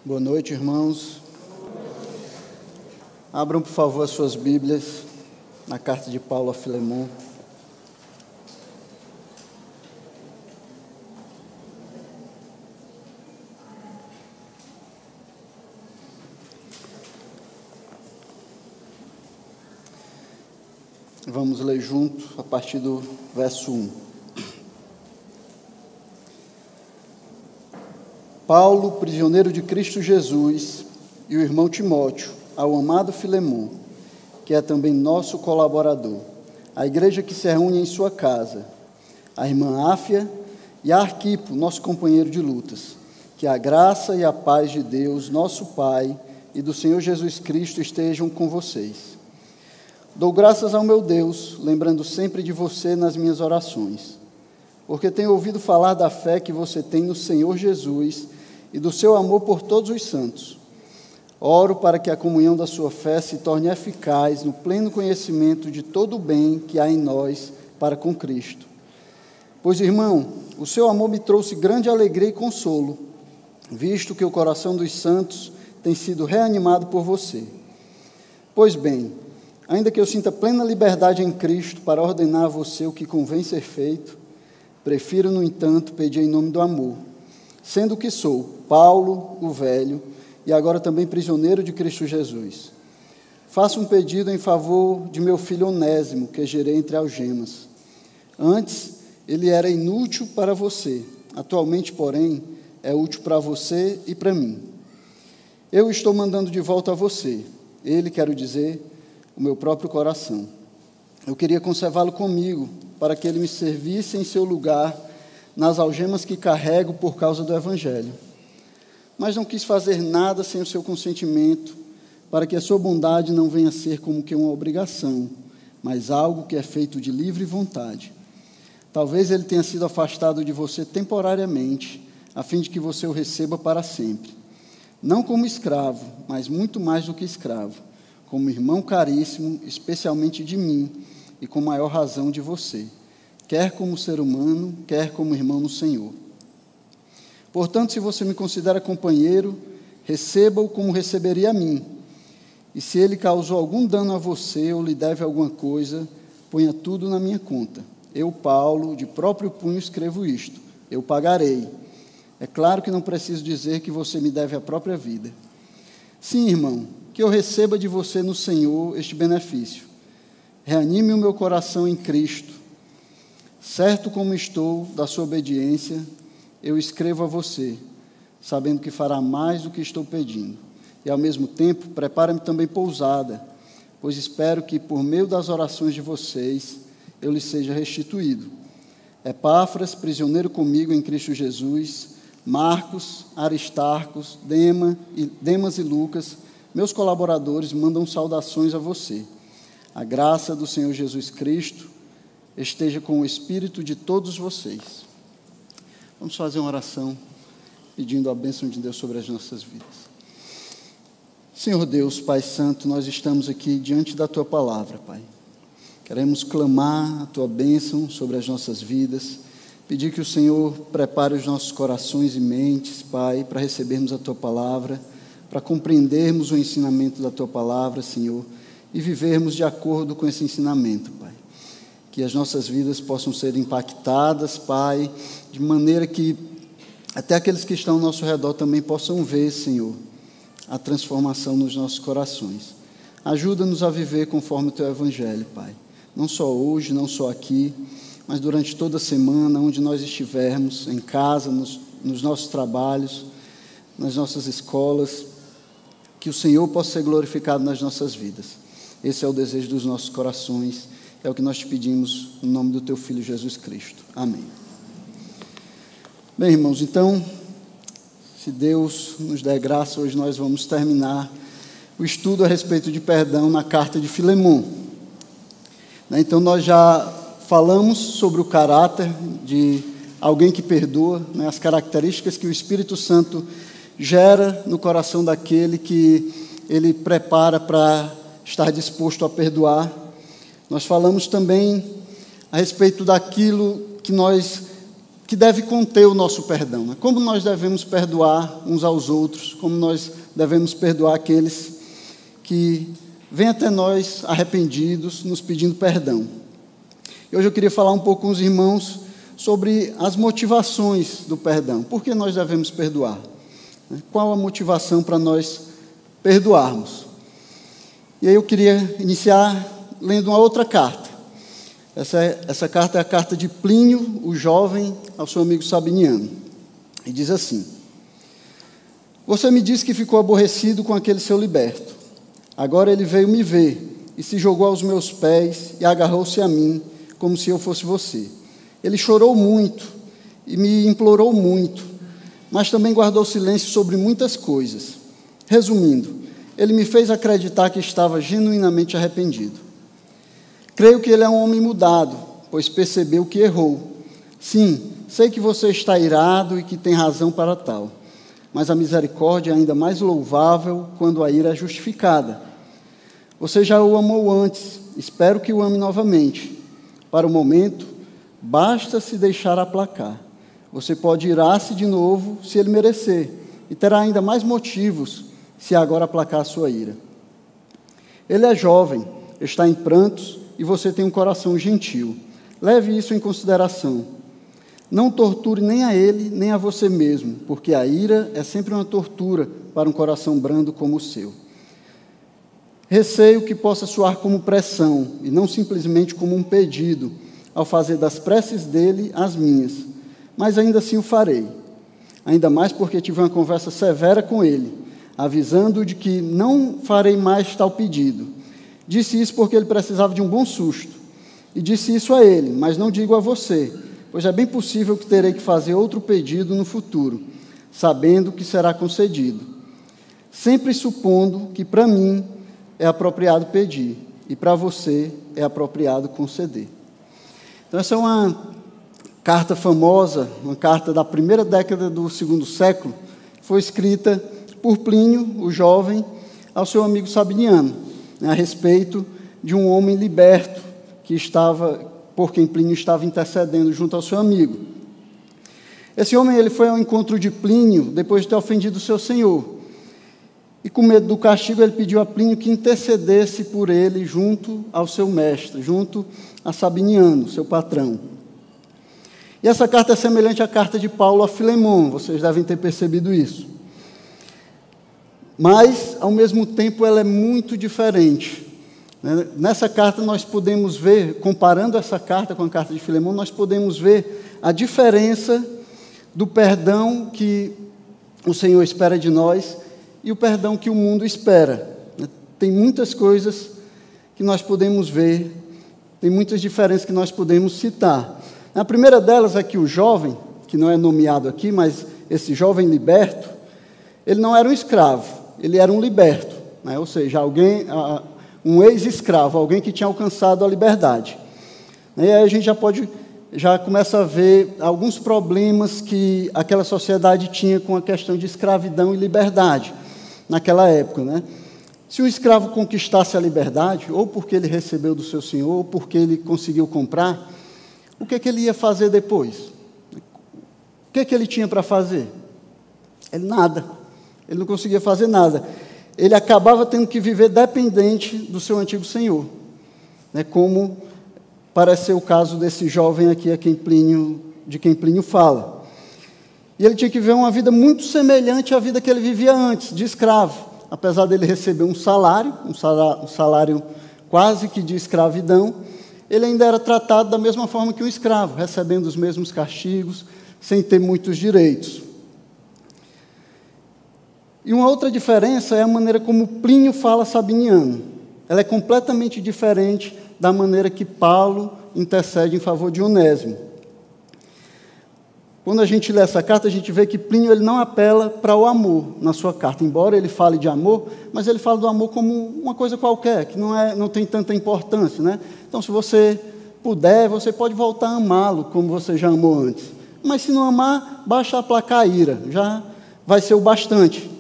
Boa noite, irmãos. Abram, por favor, as suas Bíblias na carta de Paulo a Filemon. Vamos ler junto a partir do verso 1. Paulo, prisioneiro de Cristo Jesus, e o irmão Timóteo, ao amado Filemon, que é também nosso colaborador, a igreja que se reúne em sua casa, a irmã Áfia e a Arquipo, nosso companheiro de lutas, que a graça e a paz de Deus, nosso Pai, e do Senhor Jesus Cristo estejam com vocês. Dou graças ao meu Deus, lembrando sempre de você nas minhas orações, porque tenho ouvido falar da fé que você tem no Senhor Jesus e do seu amor por todos os santos. Oro para que a comunhão da sua fé se torne eficaz no pleno conhecimento de todo o bem que há em nós para com Cristo. Pois, irmão, o seu amor me trouxe grande alegria e consolo, visto que o coração dos santos tem sido reanimado por você. Pois bem, ainda que eu sinta plena liberdade em Cristo para ordenar a você o que convém ser feito, prefiro, no entanto, pedir em nome do amor, sendo o que sou, Paulo, o velho, e agora também prisioneiro de Cristo Jesus. Faço um pedido em favor de meu filho Onésimo, que gerei entre algemas. Antes, ele era inútil para você, atualmente, porém, é útil para você e para mim. Eu estou mandando de volta a você, ele, quero dizer, o meu próprio coração. Eu queria conservá-lo comigo, para que ele me servisse em seu lugar nas algemas que carrego por causa do Evangelho. Mas não quis fazer nada sem o seu consentimento, para que a sua bondade não venha a ser como que uma obrigação, mas algo que é feito de livre vontade. Talvez ele tenha sido afastado de você temporariamente, a fim de que você o receba para sempre. Não como escravo, mas muito mais do que escravo, como irmão caríssimo, especialmente de mim, e com maior razão de você, quer como ser humano, quer como irmão no Senhor. Portanto, se você me considera companheiro, receba-o como receberia a mim. E se ele causou algum dano a você ou lhe deve alguma coisa, ponha tudo na minha conta. Eu, Paulo, de próprio punho escrevo isto. Eu pagarei. É claro que não preciso dizer que você me deve a própria vida. Sim, irmão, que eu receba de você no Senhor este benefício. Reanime o meu coração em Cristo. Certo como estou da sua obediência, eu escrevo a você, sabendo que fará mais do que estou pedindo. E, ao mesmo tempo, prepara-me também pousada, pois espero que, por meio das orações de vocês, eu lhe seja restituído. Epáfras, prisioneiro comigo em Cristo Jesus, Marcos, Aristarcos, Demas e Lucas, meus colaboradores, mandam saudações a você. A graça do Senhor Jesus Cristo esteja com o espírito de todos vocês. Vamos fazer uma oração pedindo a bênção de Deus sobre as nossas vidas. Senhor Deus, Pai Santo, nós estamos aqui diante da Tua palavra, Pai. Queremos clamar a Tua bênção sobre as nossas vidas, pedir que o Senhor prepare os nossos corações e mentes, Pai, para recebermos a Tua palavra, para compreendermos o ensinamento da Tua palavra, Senhor, e vivermos de acordo com esse ensinamento, Pai. Que as nossas vidas possam ser impactadas, Pai, de maneira que até aqueles que estão ao nosso redor também possam ver, Senhor, a transformação nos nossos corações. Ajuda-nos a viver conforme o Teu Evangelho, Pai. Não só hoje, não só aqui, mas durante toda a semana, onde nós estivermos, em casa, nos nossos trabalhos, nas nossas escolas, que o Senhor possa ser glorificado nas nossas vidas. Esse é o desejo dos nossos corações. É o que nós te pedimos no nome do Teu Filho Jesus Cristo. Amém. Bem, irmãos, então, se Deus nos der graça, hoje nós vamos terminar o estudo a respeito de perdão na carta de Filemon. Então, nós já falamos sobre o caráter de alguém que perdoa, as características que o Espírito Santo gera no coração daquele que ele prepara para estar disposto a perdoar. Nós falamos também a respeito daquilo que nós que deve conter o nosso perdão, né? Como nós devemos perdoar uns aos outros, como nós devemos perdoar aqueles que vêm até nós arrependidos, nos pedindo perdão. E hoje eu queria falar um pouco com os irmãos sobre as motivações do perdão. Por que nós devemos perdoar? Qual a motivação para nós perdoarmos? E aí eu queria iniciar lendo uma outra carta. Essa carta é a carta de Plínio, o jovem, ao seu amigo Sabiniano. E diz assim: você me disse que ficou aborrecido com aquele seu liberto. Agora ele veio me ver e se jogou aos meus pés e agarrou-se a mim, como se eu fosse você. Ele chorou muito e me implorou muito, mas também guardou silêncio sobre muitas coisas. Resumindo, ele me fez acreditar que estava genuinamente arrependido. Creio que ele é um homem mudado, pois percebeu que errou. Sim, sei que você está irado e que tem razão para tal, mas a misericórdia é ainda mais louvável quando a ira é justificada. Você já o amou antes, espero que o ame novamente. Para o momento, basta se deixar aplacar. Você pode irar-se de novo se ele merecer, e terá ainda mais motivos se agora aplacar a sua ira. Ele é jovem, está em prantos, e você tem um coração gentil. Leve isso em consideração. Não torture nem a ele, nem a você mesmo, porque a ira é sempre uma tortura para um coração brando como o seu. Receio que possa soar como pressão, e não simplesmente como um pedido, ao fazer das preces dele as minhas, mas ainda assim o farei. Ainda mais porque tive uma conversa severa com ele, avisando-o de que não farei mais tal pedido. Disse isso porque ele precisava de um bom susto. E disse isso a ele, mas não digo a você, pois é bem possível que terei que fazer outro pedido no futuro, sabendo que será concedido. Sempre supondo que para mim é apropriado pedir, e para você é apropriado conceder. Então essa é uma carta famosa, uma carta da primeira década do segundo século, foi escrita por Plínio, o jovem, ao seu amigo Sabiniano, a respeito de um homem liberto por quem Plínio estava intercedendo junto ao seu amigo. Esse homem ele foi ao encontro de Plínio depois de ter ofendido o seu senhor. E com medo do castigo, ele pediu a Plínio que intercedesse por ele junto ao seu mestre, junto a Sabiniano, seu patrão. E essa carta é semelhante à carta de Paulo a Filemão, vocês devem ter percebido isso. Mas, ao mesmo tempo, ela é muito diferente. Nessa carta nós podemos ver, comparando essa carta com a carta de Filemão, nós podemos ver a diferença do perdão que o Senhor espera de nós e o perdão que o mundo espera. Tem muitas coisas que nós podemos ver, tem muitas diferenças que nós podemos citar. A primeira delas é que o jovem, que não é nomeado aqui, mas esse jovem liberto, ele não era um escravo. Ele era um liberto, né? Ou seja, um ex-escravo, alguém que tinha alcançado a liberdade. E aí a gente já começa a ver alguns problemas que aquela sociedade tinha com a questão de escravidão e liberdade naquela época, né? Se o escravo conquistasse a liberdade, ou porque ele recebeu do seu senhor, ou porque ele conseguiu comprar, o que ele ia fazer depois? O que ele tinha para fazer? Nada. Ele não conseguia fazer nada. Ele acabava tendo que viver dependente do seu antigo senhor, né, como parece ser o caso desse jovem aqui de quem Plínio fala. E ele tinha que viver uma vida muito semelhante à vida que ele vivia antes, de escravo. Apesar dele receber um salário quase que de escravidão, ele ainda era tratado da mesma forma que um escravo, recebendo os mesmos castigos, sem ter muitos direitos. E uma outra diferença é a maneira como Plínio fala sabiniano. Ela é completamente diferente da maneira que Paulo intercede em favor de Onésimo. Quando a gente lê essa carta, a gente vê que Plínio ele não apela para o amor na sua carta, embora ele fale de amor, mas ele fala do amor como uma coisa qualquer, que não tem tanta importância, né? Então, se você puder, você pode voltar a amá-lo como você já amou antes. Mas se não amar, basta aplacar a ira, já vai ser o bastante.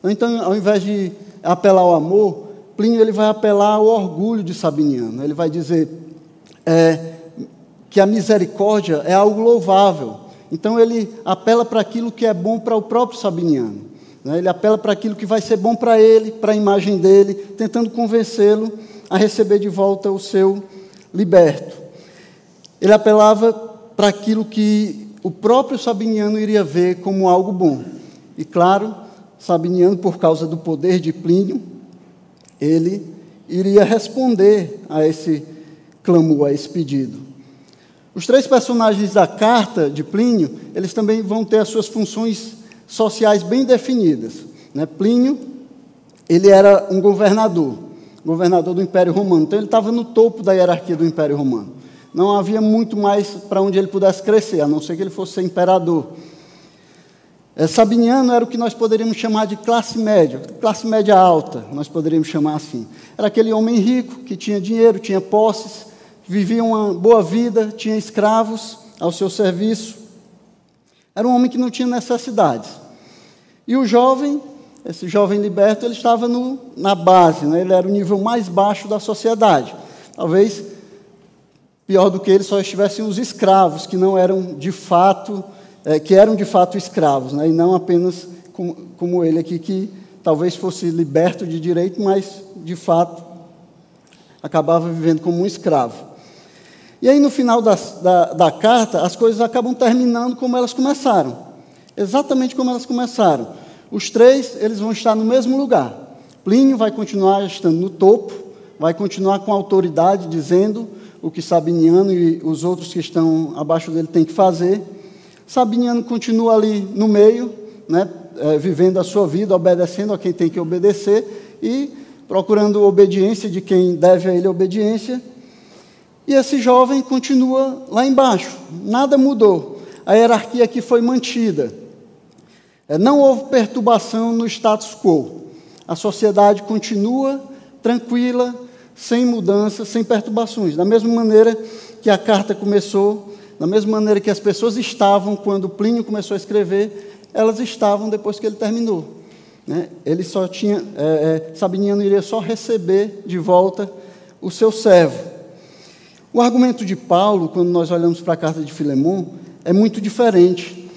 Então, ao invés de apelar ao amor, Plínio ele vai apelar ao orgulho de Sabiniano. Ele vai dizer que a misericórdia é algo louvável. Então ele apela para aquilo que é bom para o próprio Sabiniano, né? Ele apela para aquilo que vai ser bom para ele, para a imagem dele, tentando convencê-lo a receber de volta o seu liberto. Ele apelava para aquilo que o próprio Sabiniano iria ver como algo bom. E claro, Sabiniano, por causa do poder de Plínio, ele iria responder a esse clamor, a esse pedido. Os 3 personagens da carta de Plínio, eles também vão ter as suas funções sociais bem definidas, né? Plínio, ele era um governador do Império Romano, então ele estava no topo da hierarquia do Império Romano. Não havia muito mais para onde ele pudesse crescer, a não ser que ele fosse ser imperador. Sabiniano era o que nós poderíamos chamar de classe média alta, nós poderíamos chamar assim. Era aquele homem rico, que tinha dinheiro, tinha posses, vivia uma boa vida, tinha escravos ao seu serviço. Era um homem que não tinha necessidades. E o jovem, esse jovem liberto, ele estava na base, né? Ele era o nível mais baixo da sociedade. Talvez, pior do que ele, só estivessem os escravos, que não eram de fato... que eram de fato escravos, né? E não apenas como ele aqui, que talvez fosse liberto de direito, mas de fato acabava vivendo como um escravo. E aí no final da carta, as coisas acabam terminando como elas começaram, exatamente como elas começaram. Os 3, eles vão estar no mesmo lugar. Plínio vai continuar estando no topo, vai continuar com autoridade, dizendo o que Sabiniano e os outros que estão abaixo dele têm que fazer. Sabiniano continua ali no meio, né, vivendo a sua vida, obedecendo a quem tem que obedecer e procurando obediência de quem deve a ele obediência. E esse jovem continua lá embaixo, nada mudou. A hierarquia aqui foi mantida. Não houve perturbação no status quo. A sociedade continua tranquila, sem mudanças, sem perturbações. Da mesma maneira que a carta começou, da mesma maneira que as pessoas estavam quando Plínio começou a escrever, elas estavam depois que ele terminou, né? Ele só tinha, Sabiniano iria só receber de volta o seu servo. O argumento de Paulo, quando nós olhamos para a carta de Filemon, é muito diferente.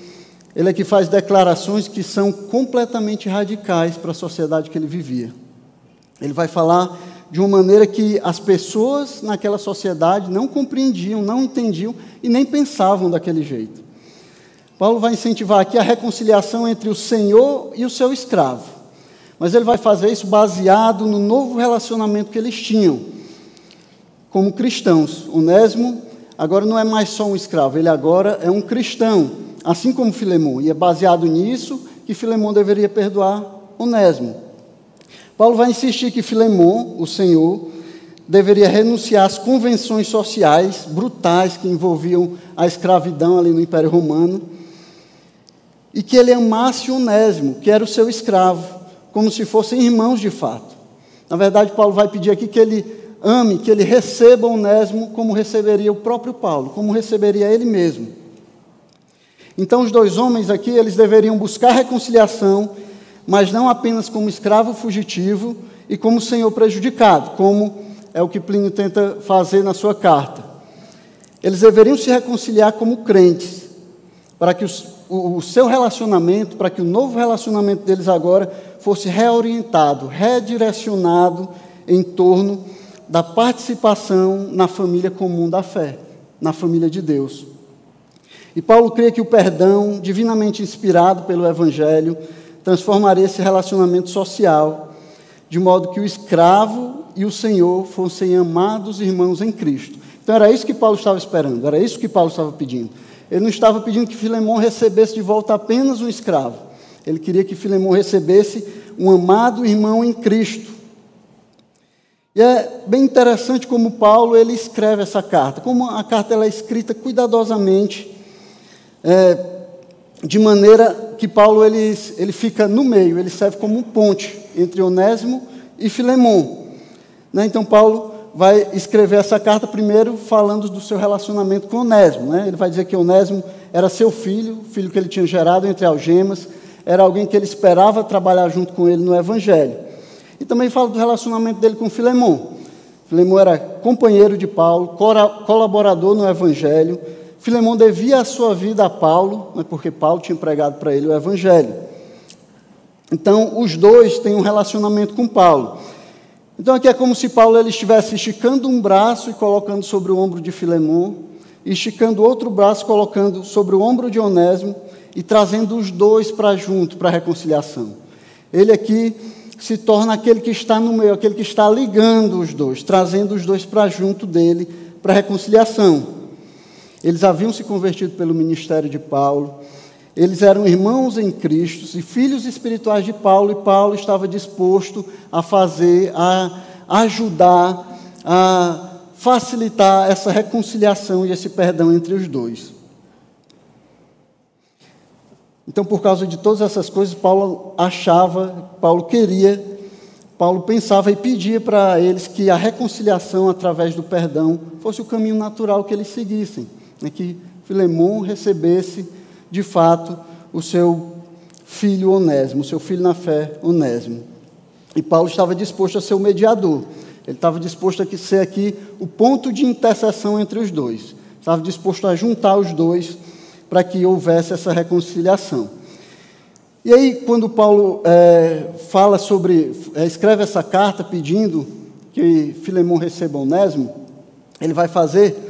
Ele aqui faz declarações que são completamente radicais para a sociedade que ele vivia. Ele vai falar de uma maneira que as pessoas naquela sociedade não compreendiam, não entendiam e nem pensavam daquele jeito. Paulo vai incentivar aqui a reconciliação entre o Senhor e o seu escravo. Mas ele vai fazer isso baseado no novo relacionamento que eles tinham como cristãos. Onésimo agora não é mais só um escravo, ele agora é um cristão, assim como Filemon. E é baseado nisso que Filemon deveria perdoar Onésimo. Paulo vai insistir que Filemon, o Senhor, deveria renunciar às convenções sociais brutais que envolviam a escravidão ali no Império Romano, e que ele amasse Onésimo, que era o seu escravo, como se fossem irmãos de fato. Na verdade, Paulo vai pedir aqui que ele ame, que ele receba Onésimo como receberia o próprio Paulo, como receberia ele mesmo. Então, os 2 homens aqui, eles deveriam buscar reconciliação, mas não apenas como escravo fugitivo e como senhor prejudicado, como é o que Plínio tenta fazer na sua carta. Eles deveriam se reconciliar como crentes, para que o seu relacionamento, para que o novo relacionamento deles agora fosse reorientado, redirecionado em torno da participação na família comum da fé, na família de Deus. E Paulo crê que o perdão, divinamente inspirado pelo Evangelho, transformaria esse relacionamento social, de modo que o escravo e o Senhor fossem amados irmãos em Cristo. Então era isso que Paulo estava esperando, era isso que Paulo estava pedindo. Ele não estava pedindo que Filemon recebesse de volta apenas um escravo. Ele queria que Filemon recebesse um amado irmão em Cristo. E é bem interessante como Paulo ele escreve essa carta. Como a carta ela é escrita cuidadosamente, de maneira que Paulo ele fica no meio, ele serve como um ponte entre Onésimo e Filemon. Né? Então Paulo vai escrever essa carta primeiro falando do seu relacionamento com Onésimo. Né? Ele vai dizer que Onésimo era seu filho, filho que ele tinha gerado entre algemas, era alguém que ele esperava trabalhar junto com ele no Evangelho. E também fala do relacionamento dele com Filemon. Filemon era companheiro de Paulo, colaborador no Evangelho. Filemão devia a sua vida a Paulo, porque Paulo tinha pregado para ele o Evangelho. Então, os dois têm um relacionamento com Paulo. Então, aqui é como se Paulo ele estivesse esticando um braço e colocando sobre o ombro de Filemão, e esticando outro braço, colocando sobre o ombro de Onésimo, e trazendo os dois para junto, para a reconciliação. Ele aqui se torna aquele que está no meio, aquele que está ligando os dois, trazendo os dois para junto dele, para a reconciliação. Eles haviam se convertido pelo ministério de Paulo, eles eram irmãos em Cristo e filhos espirituais de Paulo, e Paulo estava disposto a fazer, a ajudar, a facilitar essa reconciliação e esse perdão entre os dois. Então, por causa de todas essas coisas, Paulo pensava e pedia para eles que a reconciliação através do perdão fosse o caminho natural que eles seguissem, que Filemão recebesse, de fato, o seu filho Onésimo, o seu filho na fé Onésimo. E Paulo estava disposto a ser o mediador, ele estava disposto a ser aqui o ponto de intercessão entre os dois, estava disposto a juntar os dois para que houvesse essa reconciliação. E aí, quando Paulo escreve essa carta pedindo que Filemão receba Onésimo, ele vai fazer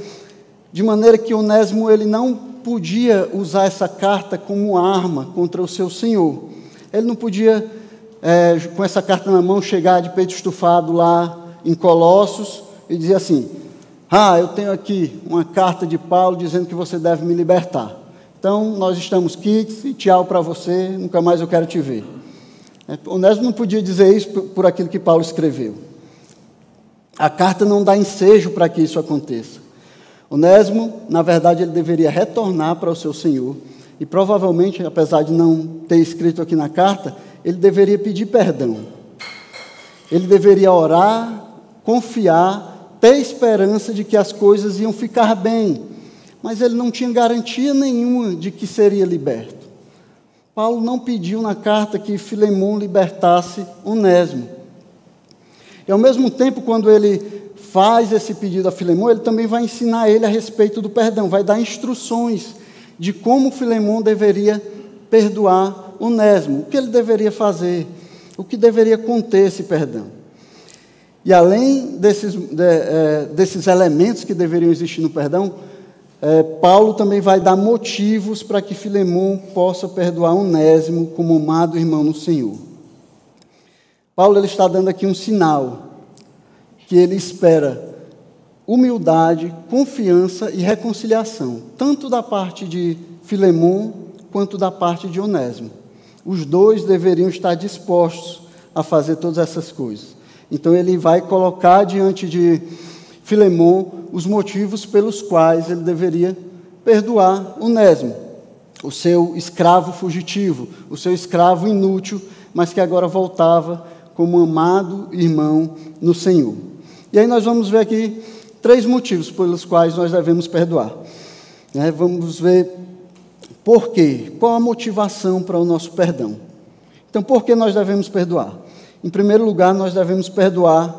de maneira que Onésimo ele não podia usar essa carta como arma contra o seu senhor. Ele não podia, com essa carta na mão, chegar de peito estufado lá em Colossos e dizer assim: eu tenho aqui uma carta de Paulo dizendo que você deve me libertar. Então, nós estamos quites e tchau para você, nunca mais eu quero te ver. Onésimo não podia dizer isso por aquilo que Paulo escreveu. A carta não dá ensejo para que isso aconteça. Onésimo, na verdade, ele deveria retornar para o seu senhor e provavelmente, apesar de não ter escrito aqui na carta, ele deveria pedir perdão. Ele deveria orar, confiar, ter esperança de que as coisas iam ficar bem, mas ele não tinha garantia nenhuma de que seria liberto. Paulo não pediu na carta que Filemão libertasse Onésimo. E, ao mesmo tempo, quando ele faz esse pedido a Filemão, ele também vai ensinar ele a respeito do perdão, vai dar instruções de como Filemão deveria perdoar Onésimo, o que ele deveria fazer, o que deveria conter esse perdão. E além desses elementos que deveriam existir no perdão, Paulo também vai dar motivos para que Filemão possa perdoar Onésimo como amado irmão no Senhor. Paulo ele está dando aqui um sinal que ele espera humildade, confiança e reconciliação, tanto da parte de Filemão quanto da parte de Onésimo. Os dois deveriam estar dispostos a fazer todas essas coisas. Então ele vai colocar diante de Filemão os motivos pelos quais ele deveria perdoar Onésimo, o seu escravo fugitivo, o seu escravo inútil, mas que agora voltava como amado irmão no Senhor. E aí nós vamos ver aqui 3 motivos pelos quais nós devemos perdoar. Vamos ver por quê, qual a motivação para o nosso perdão. Então, por que nós devemos perdoar? Em primeiro lugar, nós devemos perdoar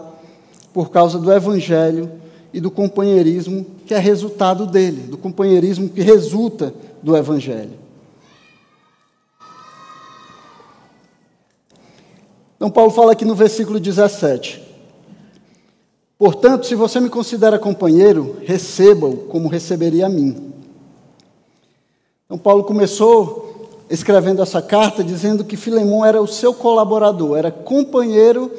por causa do Evangelho e do companheirismo que é resultado dele, do companheirismo que resulta do Evangelho. Então, Paulo fala aqui no versículo 17: portanto, se você me considera companheiro, receba-o como receberia a mim. Então, Paulo começou escrevendo essa carta dizendo que Filemão era o seu colaborador, era companheiro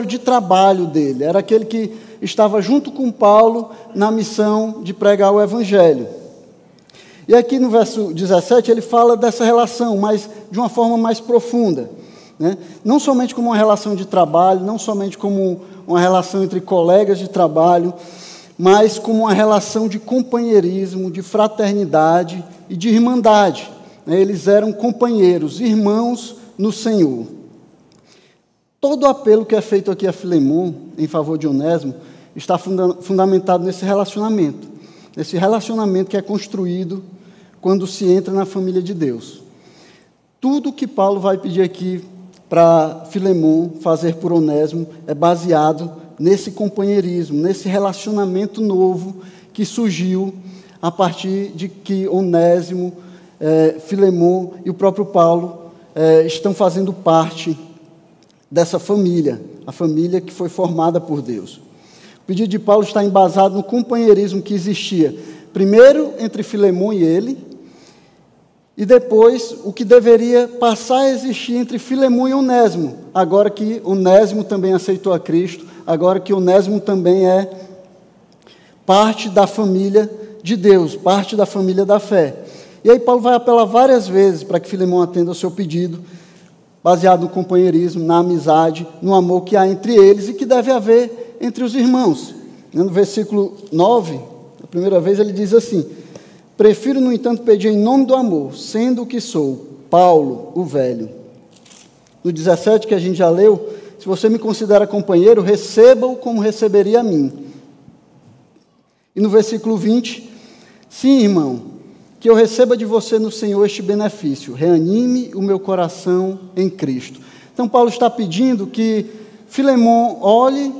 de trabalho dele, era aquele que estava junto com Paulo na missão de pregar o Evangelho. E aqui no verso 17 ele fala dessa relação, mas de uma forma mais profunda, não somente como uma relação de trabalho, não somente como uma relação entre colegas de trabalho, mas como uma relação de companheirismo, de fraternidade e de irmandade. Eles eram companheiros, irmãos no Senhor. Todo o apelo que é feito aqui a Filemão em favor de Onésimo está fundamentado nesse relacionamento que é construído quando se entra na família de Deus. Tudo que Paulo vai pedir aqui para Filemão fazer por Onésimo é baseado nesse companheirismo, nesse relacionamento novo que surgiu a partir de que Onésimo, Filemon e o próprio Paulo estão fazendo parte dessa família, a família que foi formada por Deus. O pedido de Paulo está embasado no companheirismo que existia, primeiro entre Filemon e ele, e depois o que deveria passar a existir entre Filemon e Onésimo, agora que Onésimo também aceitou a Cristo, agora que Onésimo também é parte da família de Deus, parte da família da fé. E aí Paulo vai apelar várias vezes para que Filemon atenda ao seu pedido, baseado no companheirismo, na amizade, no amor que há entre eles e que deve haver entre os irmãos. No versículo 9, a primeira vez ele diz assim: prefiro, no entanto, pedir em nome do amor, sendo o que sou, Paulo, o velho. No 17, que a gente já leu, se você me considera companheiro, receba-o como receberia a mim. E no versículo 20, sim, irmão, que eu receba de você no Senhor este benefício, reanime o meu coração em Cristo. Então Paulo está pedindo que Filemon olhe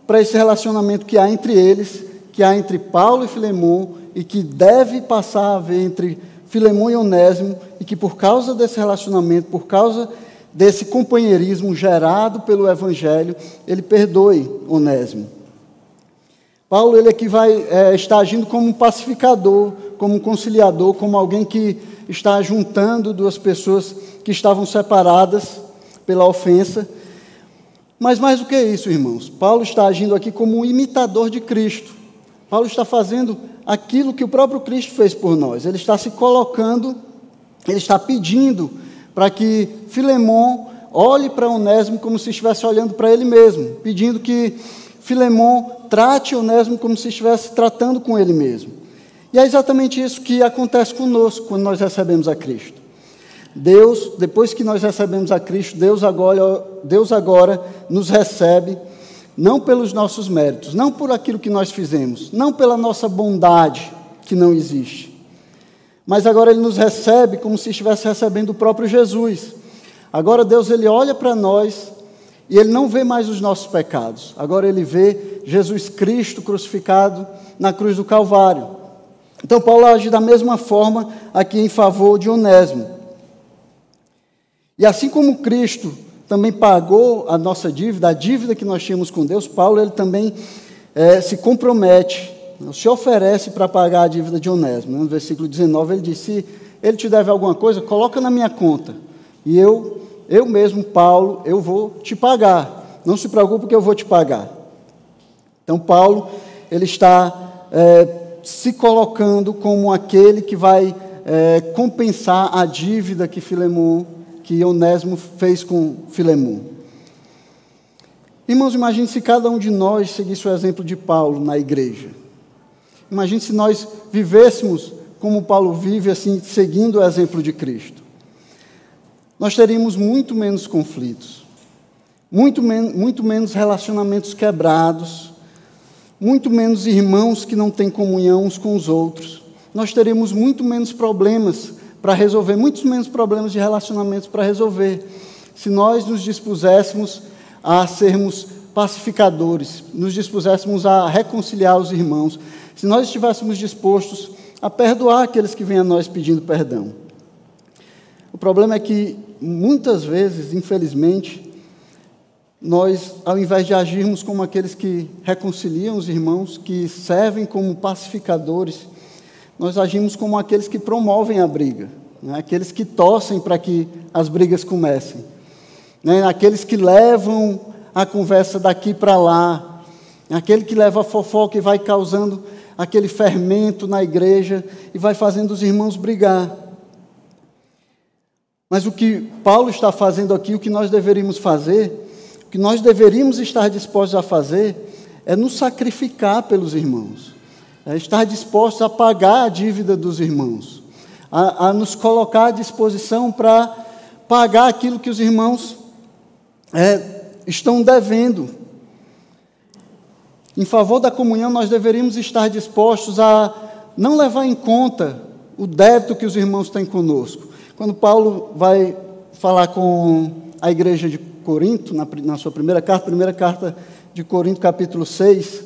para esse relacionamento que há entre eles, que há entre Paulo e Filemon, e que deve passar a haver entre Filemon e Onésimo, e que por causa desse relacionamento, por causa desse companheirismo gerado pelo Evangelho, ele perdoe Onésimo. Paulo, ele aqui vai estar agindo como um pacificador, como um conciliador, como alguém que está juntando duas pessoas que estavam separadas pela ofensa. Mas mais do que isso, irmãos, Paulo está agindo aqui como um imitador de Cristo. Paulo está fazendo aquilo que o próprio Cristo fez por nós. Ele está se colocando, ele está pedindo para que Filemon olhe para Onésimo como se estivesse olhando para ele mesmo, pedindo que Filemon trate Onésimo como se estivesse tratando com ele mesmo. E é exatamente isso que acontece conosco quando nós recebemos a Cristo. Deus, depois que nós recebemos a Cristo, Deus agora nos recebe, não pelos nossos méritos, não por aquilo que nós fizemos, não pela nossa bondade, que não existe, mas agora Ele nos recebe como se estivesse recebendo o próprio Jesus. Agora Deus, Ele olha para nós e Ele não vê mais os nossos pecados, agora Ele vê Jesus Cristo crucificado na cruz do Calvário. Então Paulo age da mesma forma aqui em favor de Onésimo. E assim como Cristo também pagou a nossa dívida, a dívida que nós tínhamos com Deus, Paulo ele também se compromete, se oferece para pagar a dívida de Onésimo. No versículo 19 ele diz: se ele te deve alguma coisa, coloca na minha conta, e eu mesmo, Paulo, eu vou te pagar, não se preocupe que eu vou te pagar. Então Paulo, ele está se colocando como aquele que vai compensar a dívida que Onésimo fez com Filemon. Irmãos, imagine se cada um de nós seguisse o exemplo de Paulo na igreja. Imagine se nós vivêssemos como Paulo vive, assim, seguindo o exemplo de Cristo. Nós teríamos muito menos conflitos, muito menos relacionamentos quebrados, muito menos irmãos que não têm comunhão uns com os outros. Nós teríamos muito menos problemas para resolver, muitos menos problemas de relacionamentos para resolver, se nós nos dispuséssemos a sermos pacificadores, nos dispuséssemos a reconciliar os irmãos, se nós estivéssemos dispostos a perdoar aqueles que vêm a nós pedindo perdão. O problema é que, muitas vezes, infelizmente, nós, ao invés de agirmos como aqueles que reconciliam os irmãos, que servem como pacificadores, nós agimos como aqueles que promovem a briga, né? Aqueles que torcem para que as brigas comecem, né? Aqueles que levam a conversa daqui para lá, aquele que leva a fofoca e vai causando aquele fermento na igreja e vai fazendo os irmãos brigar. Mas o que Paulo está fazendo aqui, o que nós deveríamos fazer, o que nós deveríamos estar dispostos a fazer, é nos sacrificar pelos irmãos. É estar dispostos a pagar a dívida dos irmãos, a nos colocar à disposição para pagar aquilo que os irmãos estão devendo. Em favor da comunhão, nós deveríamos estar dispostos a não levar em conta o débito que os irmãos têm conosco. Quando Paulo vai falar com a igreja de Corinto, na sua primeira carta de Corinto, capítulo 6,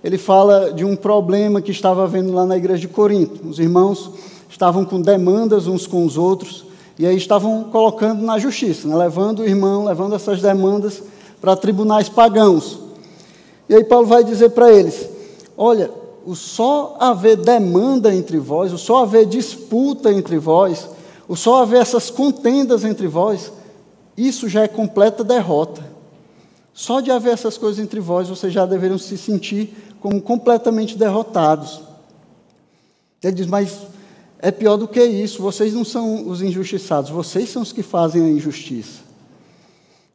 ele fala de um problema que estava havendo lá na igreja de Corinto. Os irmãos estavam com demandas uns com os outros, e aí estavam colocando na justiça, né? Levando essas demandas para tribunais pagãos. E aí Paulo vai dizer para eles: olha, o só haver demanda entre vós, o só haver disputa entre vós, o só haver essas contendas entre vós, isso já é completa derrota. Só de haver essas coisas entre vós, vocês já deveriam se sentir como completamente derrotados. Ele diz: mas é pior do que isso, vocês não são os injustiçados, vocês são os que fazem a injustiça.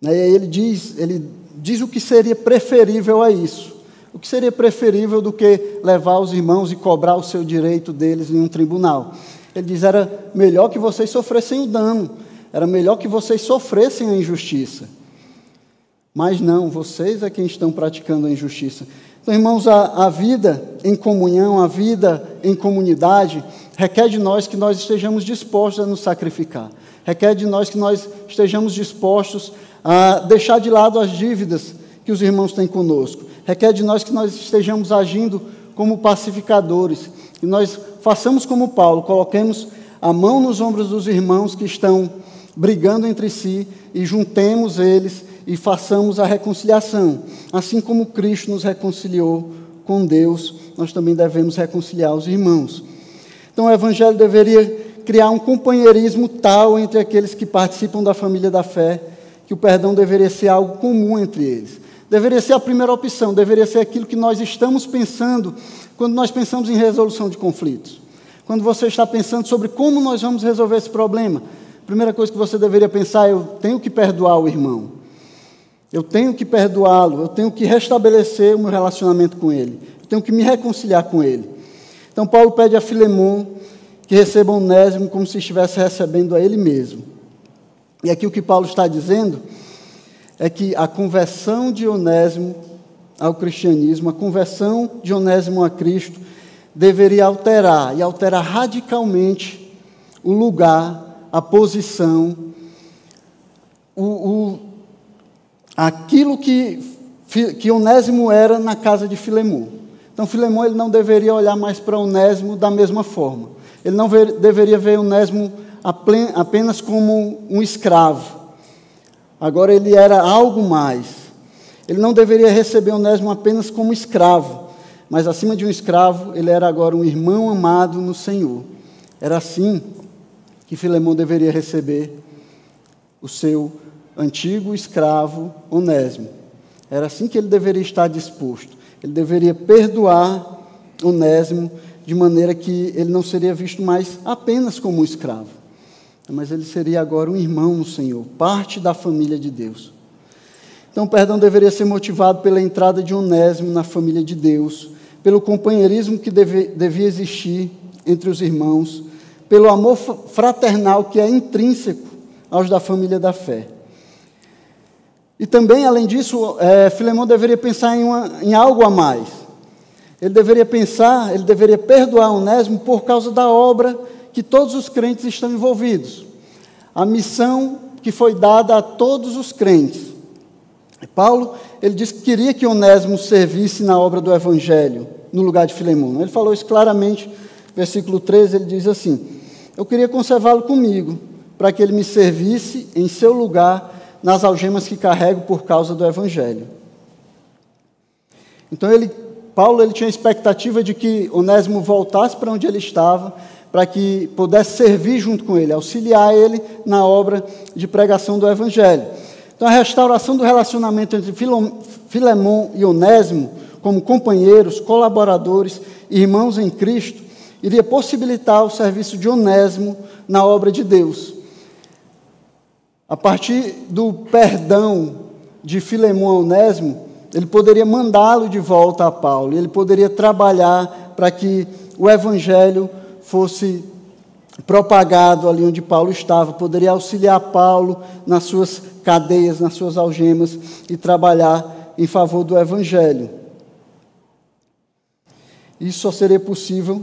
E aí ele diz o que seria preferível a isso. O que seria preferível do que levar os irmãos e cobrar o seu direito deles em um tribunal? Ele diz: era melhor que vocês sofressem o dano, era melhor que vocês sofressem a injustiça. Mas não, vocês é quem estão praticando a injustiça. Então, irmãos, a vida em comunhão, a vida em comunidade, requer de nós que nós estejamos dispostos a nos sacrificar. Requer de nós que nós estejamos dispostos a deixar de lado as dívidas que os irmãos têm conosco. Requer de nós que nós estejamos agindo como pacificadores. E nós façamos como Paulo, coloquemos a mão nos ombros dos irmãos que estão brigando entre si e juntemos eles e façamos a reconciliação. Assim como Cristo nos reconciliou com Deus, nós também devemos reconciliar os irmãos. Então, o Evangelho deveria criar um companheirismo tal entre aqueles que participam da família da fé, que o perdão deveria ser algo comum entre eles. Deveria ser a primeira opção, deveria ser aquilo que nós estamos pensando quando nós pensamos em resolução de conflitos. Quando você está pensando sobre como nós vamos resolver esse problema, a primeira coisa que você deveria pensar é: eu tenho que perdoar o irmão. Eu tenho que perdoá-lo, eu tenho que restabelecer o meu relacionamento com ele, eu tenho que me reconciliar com ele. Então, Paulo pede a Filemon que receba Onésimo como se estivesse recebendo a ele mesmo. E aqui o que Paulo está dizendo é que a conversão de Onésimo ao cristianismo, a conversão de Onésimo a Cristo, deveria alterar, e alterar radicalmente, o lugar, a posição, aquilo que Onésimo era na casa de Filemon. Então, Filemon ele não deveria olhar mais para Onésimo da mesma forma. Ele não deveria ver Onésimo apenas como um escravo. Agora ele era algo mais. Ele não deveria receber Onésimo apenas como escravo, mas acima de um escravo, ele era agora um irmão amado no Senhor. Era assim que Filemon deveria receber o seu antigo escravo Onésimo. Era assim que ele deveria estar disposto. Ele deveria perdoar Onésimo de maneira que ele não seria visto mais apenas como um escravo, mas ele seria agora um irmão no Senhor, parte da família de Deus. Então, o perdão deveria ser motivado pela entrada de Onésimo na família de Deus, pelo companheirismo que devia existir entre os irmãos, pelo amor fraternal que é intrínseco aos da família da fé. E também, além disso, Filemon deveria pensar em algo a mais. Ele deveria perdoar Onésimo por causa da obra que todos os crentes estão envolvidos. A missão que foi dada a todos os crentes. Paulo, ele disse que queria que Onésimo servisse na obra do Evangelho, no lugar de Filemon. Ele falou isso claramente, versículo 13, ele diz assim: eu queria conservá-lo comigo, para que ele me servisse em seu lugar nas algemas que carrego por causa do Evangelho. Então, Paulo tinha a expectativa de que Onésimo voltasse para onde ele estava, para que pudesse servir junto com ele, auxiliar ele na obra de pregação do Evangelho. Então, a restauração do relacionamento entre Filemon e Onésimo, como companheiros, colaboradores, irmãos em Cristo, iria possibilitar o serviço de Onésimo na obra de Deus. A partir do perdão de Filemon a Onésimo, ele poderia mandá-lo de volta a Paulo, ele poderia trabalhar para que o Evangelho fosse propagado ali onde Paulo estava, poderia auxiliar Paulo nas suas cadeias, nas suas algemas e trabalhar em favor do Evangelho. Isso só seria possível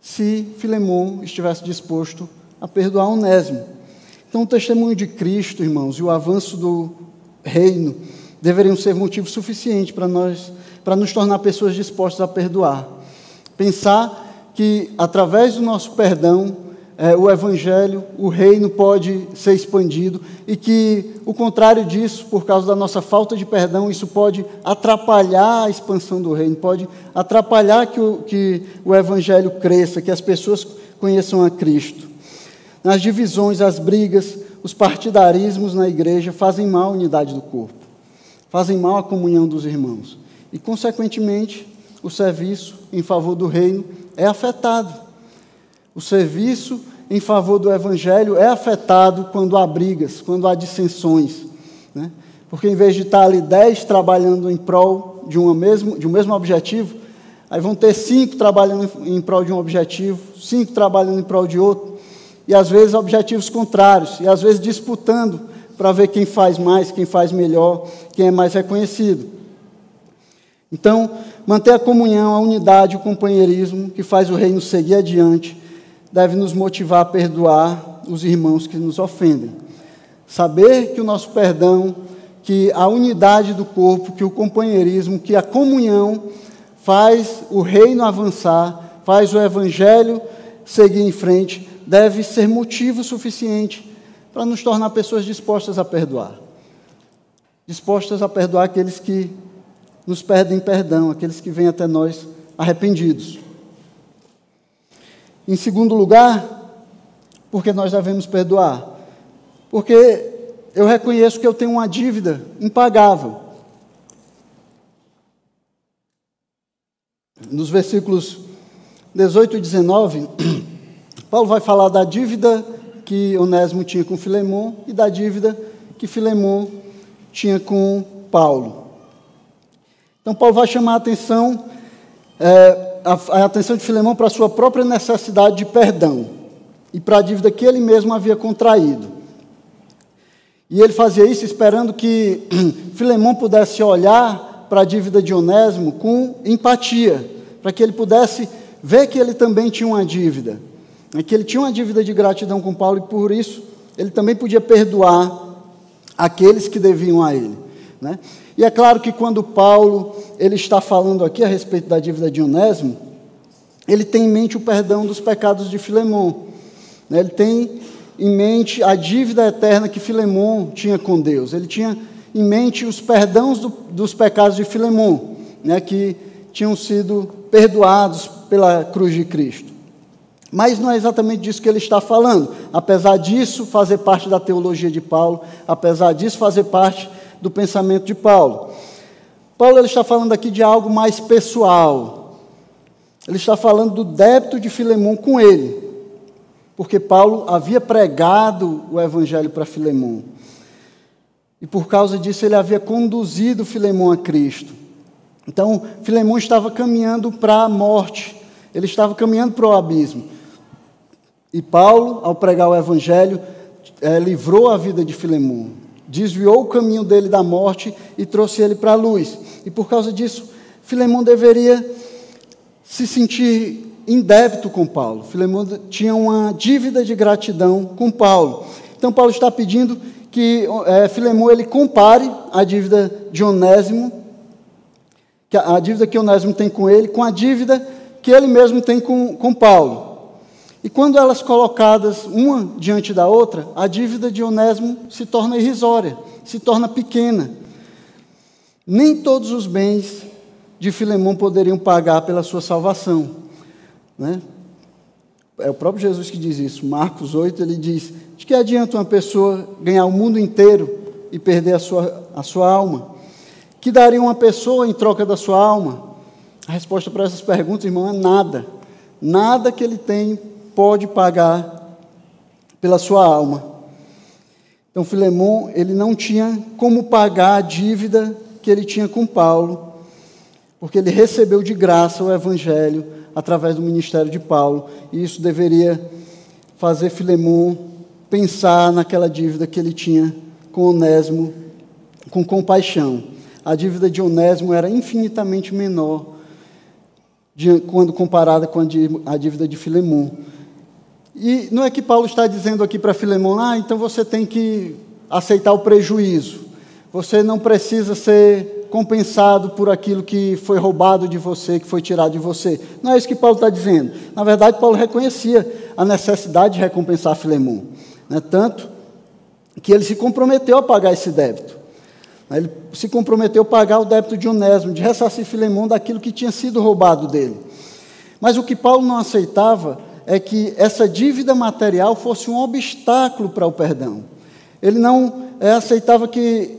se Filemon estivesse disposto a perdoar Onésimo. Então, o testemunho de Cristo, irmãos, e o avanço do reino deveriam ser motivo suficiente para nós para nos tornar pessoas dispostas a perdoar. Pensar que, através do nosso perdão, o Evangelho, o reino pode ser expandido e que, o contrário disso, por causa da nossa falta de perdão, isso pode atrapalhar a expansão do reino, pode atrapalhar que o Evangelho cresça, que as pessoas conheçam a Cristo. Nas divisões, as brigas, os partidarismos na igreja fazem mal à unidade do corpo, fazem mal à comunhão dos irmãos e, consequentemente, o serviço em favor do reino é afetado. O serviço em favor do Evangelho é afetado quando há brigas, quando há dissensões, né? Porque em vez de estar ali 10 trabalhando em prol de um mesmo objetivo, aí vão ter 5 trabalhando em prol de um objetivo, 5 trabalhando em prol de outro, e às vezes objetivos contrários, e às vezes disputando para ver quem faz mais, quem faz melhor, quem é mais reconhecido. Então, manter a comunhão, a unidade, o companheirismo que faz o reino seguir adiante, deve nos motivar a perdoar os irmãos que nos ofendem. Saber que o nosso perdão, que a unidade do corpo, que o companheirismo, que a comunhão faz o reino avançar, faz o Evangelho seguir em frente, deve ser motivo suficiente para nos tornar pessoas dispostas a perdoar. Dispostas a perdoar aqueles que nos pedem perdão, aqueles que vêm até nós arrependidos. Em segundo lugar, porque nós devemos perdoar? Porque eu reconheço que eu tenho uma dívida impagável. Nos versículos 18 e 19, Paulo vai falar da dívida que Onésimo tinha com Filemon e da dívida que Filemon tinha com Paulo. Então, Paulo vai chamar a atenção de Filemon para a sua própria necessidade de perdão e para a dívida que ele mesmo havia contraído. E ele fazia isso esperando que Filemon pudesse olhar para a dívida de Onésimo com empatia, para que ele pudesse ver que ele também tinha uma dívida, que ele tinha uma dívida de gratidão com Paulo e por isso ele também podia perdoar aqueles que deviam a ele, né? E é claro que quando Paulo ele está falando aqui a respeito da dívida de Onésimo, ele tem em mente o perdão dos pecados de Filemon, né? Ele tem em mente a dívida eterna que Filemon tinha com Deus. Ele tinha em mente os perdões dos pecados de Filemon, né? Que tinham sido perdoados pela cruz de Cristo. Mas não é exatamente disso que ele está falando. Apesar disso fazer parte da teologia de Paulo, apesar disso fazer parte do pensamento de Paulo. Paulo ele está falando aqui de algo mais pessoal. Ele está falando do débito de Filemon com ele, porque Paulo havia pregado o evangelho para Filemon. E por causa disso ele havia conduzido Filemon a Cristo. Então, Filemon estava caminhando para a morte, ele estava caminhando para o abismo. E Paulo, ao pregar o evangelho, livrou a vida de Filemon, desviou o caminho dele da morte e trouxe ele para a luz. E por causa disso, Filemon deveria se sentir em débito com Paulo. Filemon tinha uma dívida de gratidão com Paulo. Então, Paulo está pedindo que Filemon ele compare a dívida de Onésimo, a dívida que Onésimo tem com ele, com a dívida que ele mesmo tem com Paulo. E quando elas colocadas uma diante da outra, a dívida de Onésimo se torna irrisória, se torna pequena. Nem todos os bens de Filemon poderiam pagar pela sua salvação, né? É o próprio Jesus que diz isso. Marcos 8, ele diz: de que adianta uma pessoa ganhar o mundo inteiro e perder a sua alma? Que daria uma pessoa em troca da sua alma? A resposta para essas perguntas, irmão, é nada. Nada que ele tem pode pagar pela sua alma. Então, Filemon, ele não tinha como pagar a dívida que ele tinha com Paulo, porque ele recebeu de graça o evangelho através do ministério de Paulo, e isso deveria fazer Filemon pensar naquela dívida que ele tinha com Onésimo, com compaixão. A dívida de Onésimo era infinitamente menor quando comparada com a dívida de Filemon. E não é que Paulo está dizendo aqui para Filemon, então você tem que aceitar o prejuízo, você não precisa ser compensado por aquilo que foi roubado de você, que foi tirado de você. Não é isso que Paulo está dizendo. Na verdade, Paulo reconhecia a necessidade de recompensar Filemon, né? Tanto que ele se comprometeu a pagar esse débito. Ele se comprometeu a pagar o débito de Onésimo, de ressarcir Filemon daquilo que tinha sido roubado dele. Mas o que Paulo não aceitava é que essa dívida material fosse um obstáculo para o perdão. Ele não aceitava que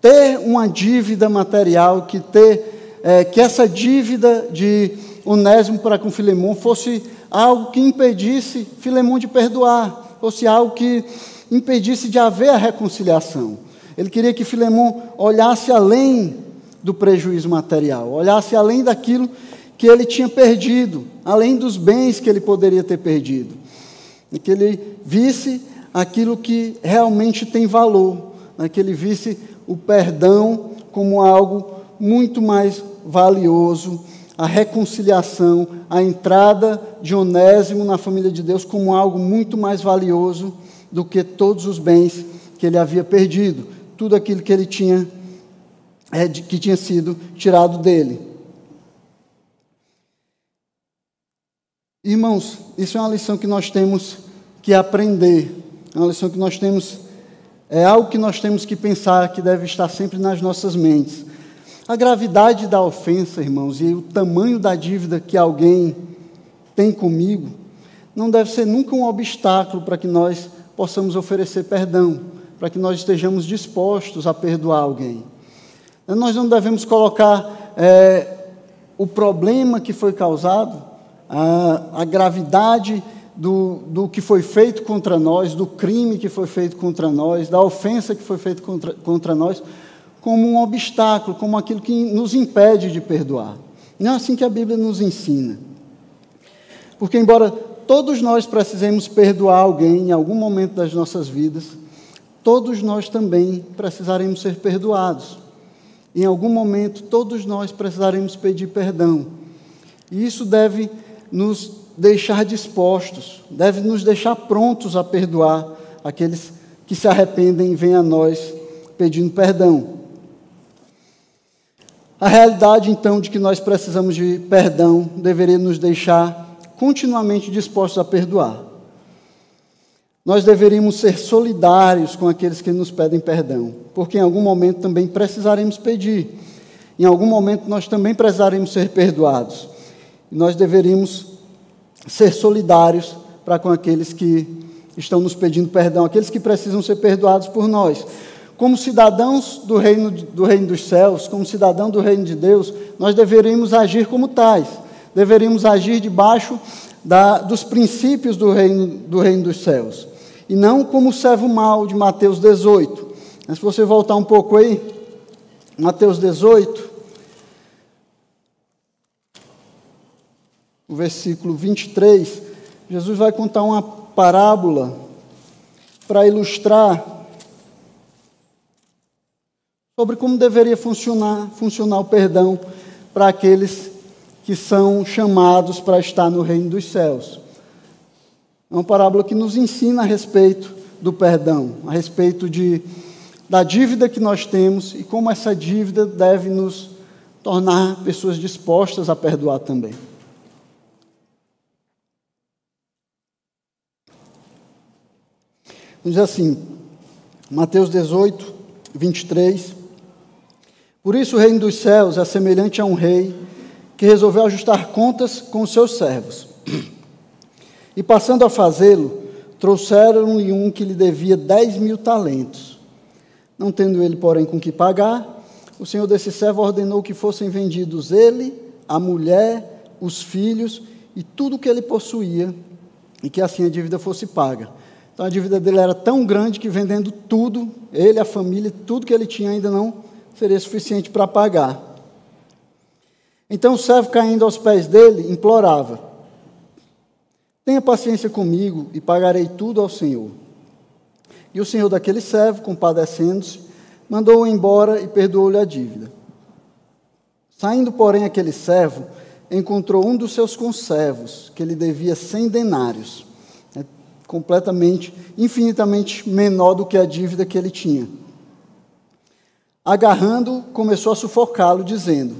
ter uma dívida material, que essa dívida de Onésimo para com Filemon fosse algo que impedisse Filemon de perdoar, fosse algo que impedisse de haver a reconciliação. Ele queria que Filemon olhasse além do prejuízo material, olhasse além daquilo que ele tinha perdido, além dos bens que ele poderia ter perdido, e que ele visse aquilo que realmente tem valor, que ele visse o perdão como algo muito mais valioso, a reconciliação, a entrada de Onésimo na família de Deus como algo muito mais valioso do que todos os bens que ele havia perdido, tudo aquilo que ele tinha, que tinha sido tirado dele. Irmãos, isso é uma lição que nós temos que aprender, é uma lição que nós temos, é algo que nós temos que pensar, que deve estar sempre nas nossas mentes. A gravidade da ofensa, irmãos, e o tamanho da dívida que alguém tem comigo, não deve ser nunca um obstáculo para que nós possamos oferecer perdão, para que nós estejamos dispostos a perdoar alguém. Nós não devemos colocar o problema que foi causado, a gravidade do que foi feito contra nós, do crime que foi feito contra nós, da ofensa que foi feita contra nós, como um obstáculo, como aquilo que nos impede de perdoar. Não é assim que a Bíblia nos ensina. Porque, embora todos nós precisemos perdoar alguém em algum momento das nossas vidas, todos nós também precisaremos ser perdoados. Em algum momento, todos nós precisaremos pedir perdão. E isso deve nos deixar dispostos, deve nos deixar prontos a perdoar aqueles que se arrependem e vêm a nós pedindo perdão. A realidade, então, de que nós precisamos de perdão deveria nos deixar continuamente dispostos a perdoar. Nós deveríamos ser solidários com aqueles que nos pedem perdão, porque em algum momento também precisaremos pedir. Em algum momento nós também precisaremos ser perdoados. E nós deveríamos ser solidários para com aqueles que estão nos pedindo perdão, aqueles que precisam ser perdoados por nós. Como cidadãos do reino dos céus, como cidadão do reino de Deus, nós deveríamos agir como tais. Deveríamos agir debaixo dos princípios do reino dos céus. E não como o servo mau de Mateus 18. Mas se você voltar um pouco aí, Mateus 18, o versículo 23, Jesus vai contar uma parábola para ilustrar sobre como deveria funcionar o perdão para aqueles que são chamados para estar no reino dos céus. É uma parábola que nos ensina a respeito do perdão, a respeito da dívida que nós temos e como essa dívida deve nos tornar pessoas dispostas a perdoar também. Diz assim, Mateus 18, 23, por isso o reino dos céus é semelhante a um rei que resolveu ajustar contas com os seus servos. E passando a fazê-lo, trouxeram-lhe um que lhe devia 10.000 talentos. Não tendo ele, porém, com que pagar, o senhor desse servo ordenou que fossem vendidos ele, a mulher, os filhos e tudo o que ele possuía, e que assim a dívida fosse paga. Então a dívida dele era tão grande que vendendo tudo, ele, a família, tudo que ele tinha ainda não seria suficiente para pagar. Então o servo, caindo aos pés dele, implorava, tenha paciência comigo e pagarei tudo ao Senhor. E o senhor daquele servo, compadecendo-se, mandou-o embora e perdoou-lhe a dívida. Saindo, porém, aquele servo, encontrou um dos seus conservos, que lhe devia 100 denários, infinitamente menor do que a dívida que ele tinha. Agarrando-o, começou a sufocá-lo, dizendo: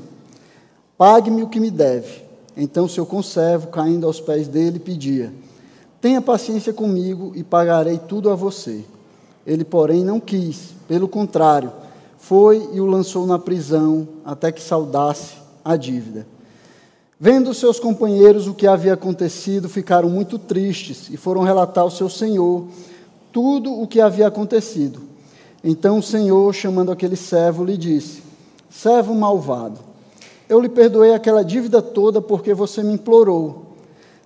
pague-me o que me deve. Então seu conservo, caindo aos pés dele, pedia: tenha paciência comigo e pagarei tudo a você. Ele, porém, não quis, pelo contrário, foi e o lançou na prisão até que saldasse a dívida. Vendo seus companheiros o que havia acontecido, ficaram muito tristes e foram relatar ao seu senhor tudo o que havia acontecido. Então o senhor, chamando aquele servo, lhe disse: servo malvado, eu lhe perdoei aquela dívida toda porque você me implorou.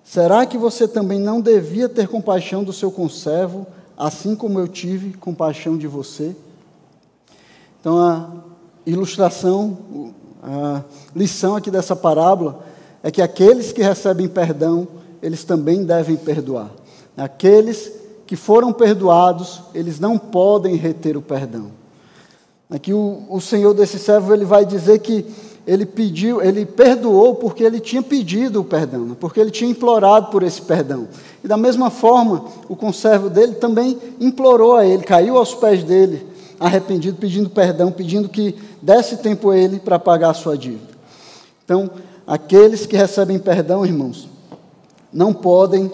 Será que você também não devia ter compaixão do seu conservo, assim como eu tive compaixão de você? Então, a ilustração, a lição aqui dessa parábola é que aqueles que recebem perdão, eles também devem perdoar. Aqueles que foram perdoados, eles não podem reter o perdão. Aqui o senhor desse servo, ele vai dizer que ele perdoou porque ele tinha pedido o perdão, porque ele tinha implorado por esse perdão. E da mesma forma, o conservo dele também implorou a ele, caiu aos pés dele, arrependido, pedindo perdão, pedindo que desse tempo a ele para pagar a sua dívida. Então, aqueles que recebem perdão, irmãos, não podem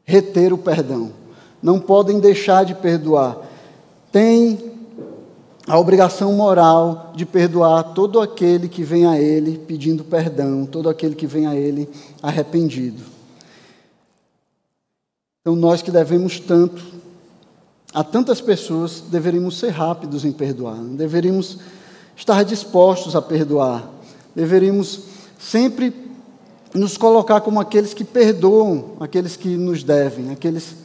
reter o perdão, não podem deixar de perdoar. Tem a obrigação moral de perdoar todo aquele que vem a ele pedindo perdão, todo aquele que vem a ele arrependido. Então, nós que devemos tanto a tantas pessoas, deveríamos ser rápidos em perdoar, deveríamos estar dispostos a perdoar, deveríamos sempre nos colocar como aqueles que perdoam, aqueles que nos devem, aqueles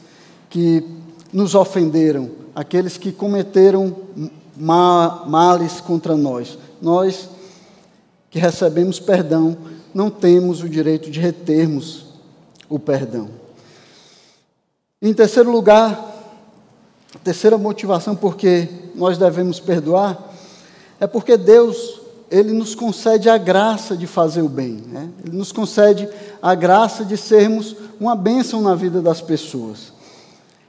que nos ofenderam, aqueles que cometeram males contra nós. Nós que recebemos perdão, não temos o direito de retermos o perdão. Em terceiro lugar, a terceira motivação porque nós devemos perdoar é porque Deus, Ele nos concede a graça de fazer o bem, né? Ele nos concede a graça de sermos uma bênção na vida das pessoas.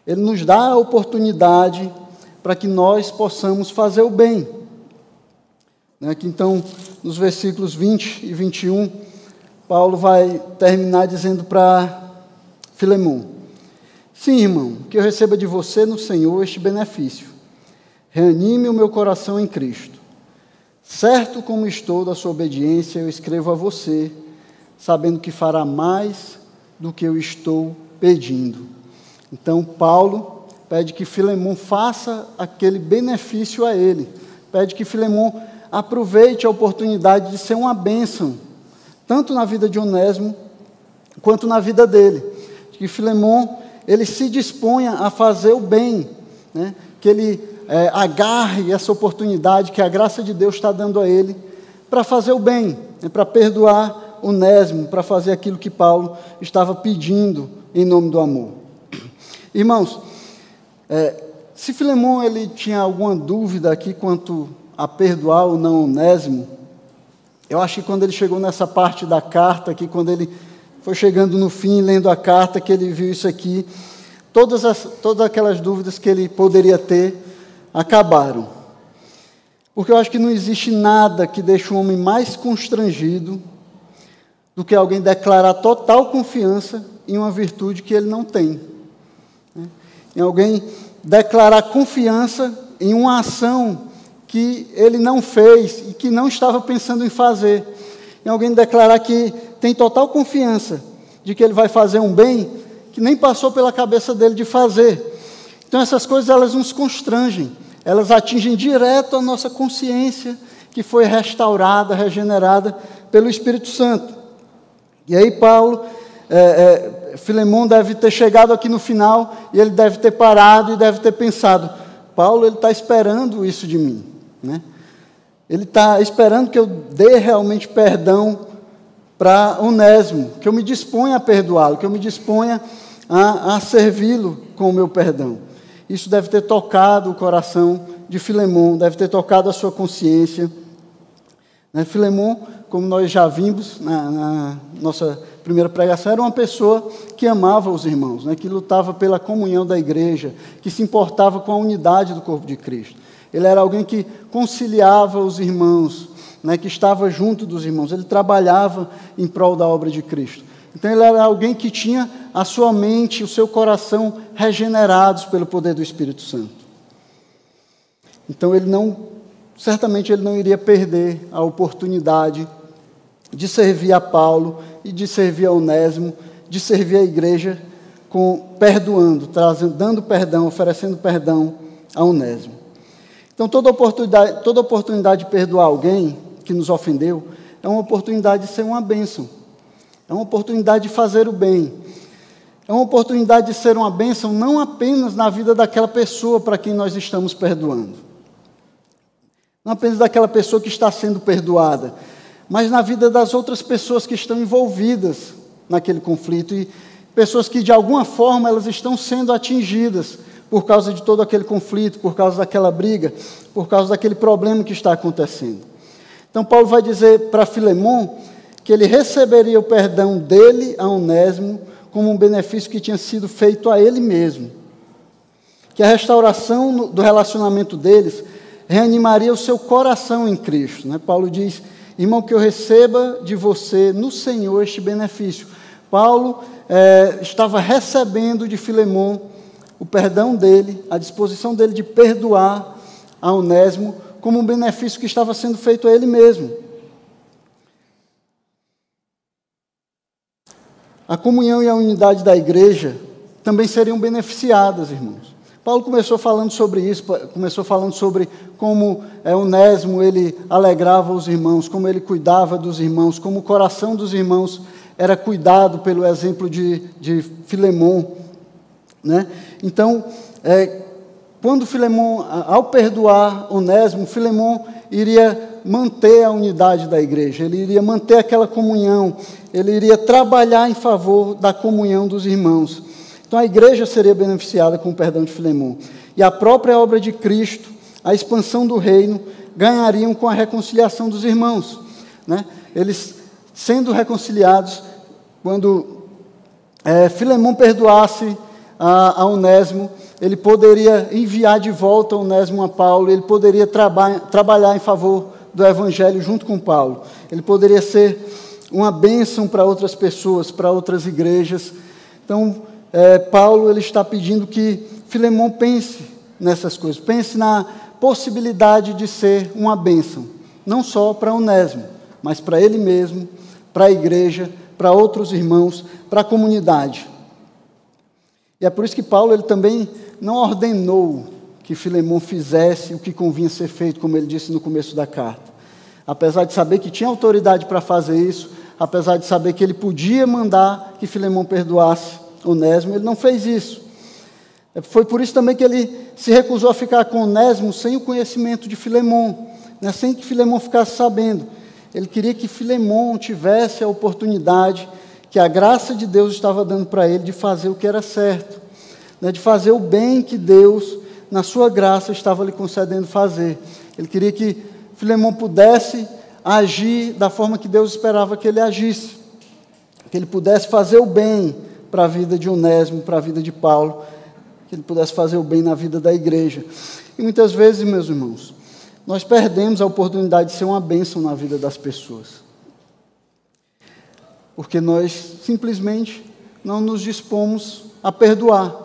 Ele nos dá a oportunidade para que nós possamos fazer o bem. Aqui, então, nos versículos 20 e 21, Paulo vai terminar dizendo para Filemão: sim, irmão, que eu receba de você no Senhor este benefício. Reanime o meu coração em Cristo. Certo como estou da sua obediência, eu escrevo a você, sabendo que fará mais do que eu estou pedindo. Então, Paulo pede que Filemão faça aquele benefício a ele. Pede que Filemão aproveite a oportunidade de ser uma bênção, tanto na vida de Onésimo, quanto na vida dele. Que Filemão ele se disponha a fazer o bem, né? Que ele agarre essa oportunidade que a graça de Deus está dando a ele para fazer o bem, né? Para perdoar Onésimo, para fazer aquilo que Paulo estava pedindo em nome do amor. Irmãos, se Filemão ele tinha alguma dúvida aqui quanto a perdoar ou não Onésimo, eu acho que quando ele chegou nessa parte da carta aqui, quando ele foi chegando no fim, lendo a carta, que ele viu isso aqui, todas aquelas dúvidas que ele poderia ter acabaram. Porque eu acho que não existe nada que deixe um homem mais constrangido do que alguém declarar total confiança em uma virtude que ele não tem. Em alguém declarar confiança em uma ação que ele não fez e que não estava pensando em fazer. Em alguém declarar que tem total confiança de que ele vai fazer um bem que nem passou pela cabeça dele de fazer. Então essas coisas elas nos constrangem, elas atingem direto a nossa consciência que foi restaurada, regenerada pelo Espírito Santo. E aí Paulo, Filemão deve ter chegado aqui no final e ele deve ter parado e deve ter pensado: Paulo ele está esperando isso de mim, né? Ele está esperando que eu dê realmente perdão para Onésimo, que eu me disponha a perdoá-lo, que eu me disponha a servi-lo com o meu perdão. Isso deve ter tocado o coração de Filemão, deve ter tocado a sua consciência. Filemão, como nós já vimos na nossa primeira pregação, era uma pessoa que amava os irmãos, que lutava pela comunhão da igreja, que se importava com a unidade do corpo de Cristo. Ele era alguém que conciliava os irmãos, né, que estava junto dos irmãos. Ele trabalhava em prol da obra de Cristo. Então ele era alguém que tinha a sua mente, o seu coração regenerados pelo poder do Espírito Santo. Então certamente ele não iria perder a oportunidade de servir a Paulo e de servir a Onésimo, de servir a igreja perdoando, dando perdão, oferecendo perdão a Onésimo. Então toda oportunidade de perdoar alguém que nos ofendeu é uma oportunidade de ser uma bênção. É uma oportunidade de fazer o bem. É uma oportunidade de ser uma bênção não apenas na vida daquela pessoa para quem nós estamos perdoando. Não apenas daquela pessoa que está sendo perdoada, mas na vida das outras pessoas que estão envolvidas naquele conflito e pessoas que de alguma forma elas estão sendo atingidas por causa de todo aquele conflito, por causa daquela briga, por causa daquele problema que está acontecendo. Então Paulo vai dizer para Filemon que ele receberia o perdão dele a Onésimo como um benefício que tinha sido feito a ele mesmo. Que a restauração do relacionamento deles reanimaria o seu coração em Cristo. Né? Paulo diz, irmão, que eu receba de você no Senhor este benefício. Paulo estava recebendo de Filemon o perdão dele, a disposição dele de perdoar a Onésimo como um benefício que estava sendo feito a ele mesmo. A comunhão e a unidade da igreja também seriam beneficiadas, irmãos. Paulo começou falando sobre isso, começou falando sobre como Onésimo ele alegrava os irmãos, como ele cuidava dos irmãos, como o coração dos irmãos era cuidado pelo exemplo de Filemon. Né? Então, quando Filemon, ao perdoar Onésimo, Filemon iria manter a unidade da igreja, ele iria manter aquela comunhão, ele iria trabalhar em favor da comunhão dos irmãos. Então a igreja seria beneficiada com o perdão de Filemon. E a própria obra de Cristo, a expansão do reino, ganhariam com a reconciliação dos irmãos. Né? Eles sendo reconciliados, quando Filemon perdoasse a Onésimo, ele poderia enviar de volta Onésimo a Paulo, ele poderia trabalhar em favor do Evangelho junto com Paulo. Ele poderia ser uma bênção para outras pessoas, para outras igrejas. Então, Paulo ele está pedindo que Filemon pense nessas coisas, pense na possibilidade de ser uma bênção, não só para Onésimo, mas para ele mesmo, para a igreja, para outros irmãos, para a comunidade. E é por isso que Paulo ele também não ordenou que Filemon fizesse o que convinha ser feito, como ele disse no começo da carta. Apesar de saber que tinha autoridade para fazer isso, apesar de saber que ele podia mandar que Filemon perdoasse Onésimo, ele não fez isso. Foi por isso também que ele se recusou a ficar com Onésimo sem o conhecimento de Filemon, né? Sem que Filemon ficasse sabendo. Ele queria que Filemon tivesse a oportunidade que a graça de Deus estava dando para ele de fazer o que era certo, né? De fazer o bem que Deus, na sua graça, estava lhe concedendo fazer. Ele queria que Filemon pudesse agir da forma que Deus esperava que ele agisse, que ele pudesse fazer o bem para a vida de Onésimo, para a vida de Paulo, que ele pudesse fazer o bem na vida da igreja. E muitas vezes, meus irmãos, nós perdemos a oportunidade de ser uma bênção na vida das pessoas, porque nós simplesmente não nos dispomos a perdoar,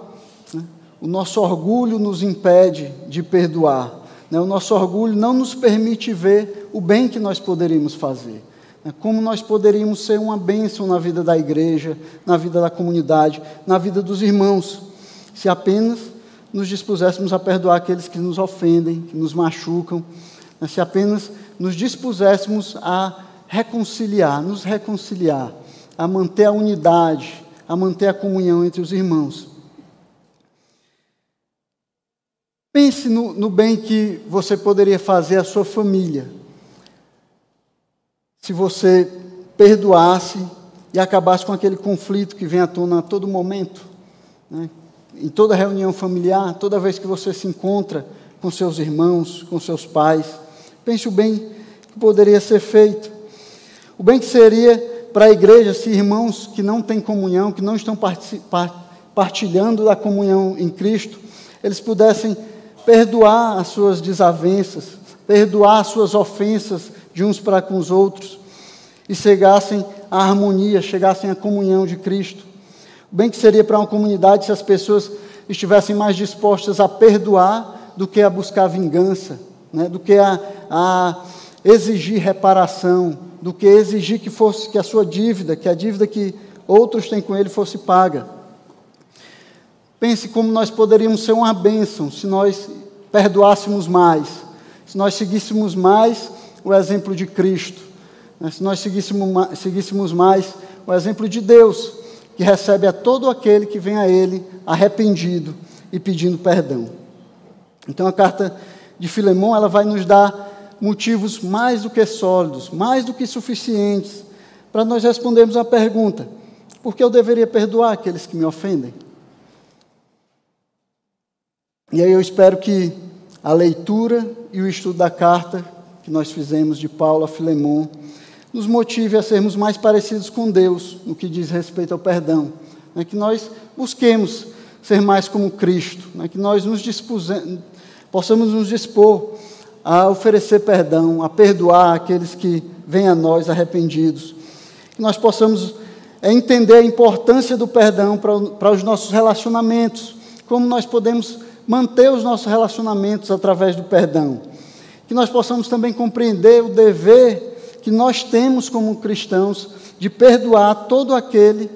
né? O nosso orgulho nos impede de perdoar, né? O nosso orgulho não nos permite ver o bem que nós poderíamos fazer, né? Como nós poderíamos ser uma bênção na vida da igreja, na vida da comunidade, na vida dos irmãos, se apenas nos dispuséssemos a perdoar aqueles que nos ofendem, que nos machucam, né? Se apenas nos dispuséssemos a nos reconciliar, a manter a unidade, a manter a comunhão entre os irmãos. Pense no bem que você poderia fazer à sua família, se você perdoasse e acabasse com aquele conflito que vem à tona a todo momento, né? Em toda reunião familiar, toda vez que você se encontra com seus irmãos, com seus pais. Pense o bem que poderia ser feito. O bem que seria para a igreja se irmãos que não têm comunhão, que não estão partilhando da comunhão em Cristo, eles pudessem perdoar as suas desavenças, perdoar as suas ofensas de uns para com os outros e chegassem à harmonia, chegassem à comunhão de Cristo. O bem que seria para uma comunidade se as pessoas estivessem mais dispostas a perdoar do que a buscar vingança, né? Do que a exigir reparação, do que exigir que a sua dívida, que a dívida que outros têm com ele fosse paga. Pense como nós poderíamos ser uma bênção se nós perdoássemos mais, se nós seguíssemos mais o exemplo de Cristo, né? Se nós seguíssemos mais o exemplo de Deus, que recebe a todo aquele que vem a Ele arrependido e pedindo perdão. Então a carta de Filemão, ela vai nos dar motivos mais do que sólidos, mais do que suficientes, para nós respondermos a pergunta: por que eu deveria perdoar aqueles que me ofendem? E aí eu espero que a leitura e o estudo da carta que nós fizemos de Paulo a Filemão nos motive a sermos mais parecidos com Deus no que diz respeito ao perdão, né? Que nós busquemos ser mais como Cristo, né? Que nós possamos nos dispor a oferecer perdão, a perdoar aqueles que vêm a nós arrependidos, que nós possamos entender a importância do perdão para os nossos relacionamentos, como nós podemos manter os nossos relacionamentos através do perdão, que nós possamos também compreender o dever que nós temos como cristãos de perdoar todo aquele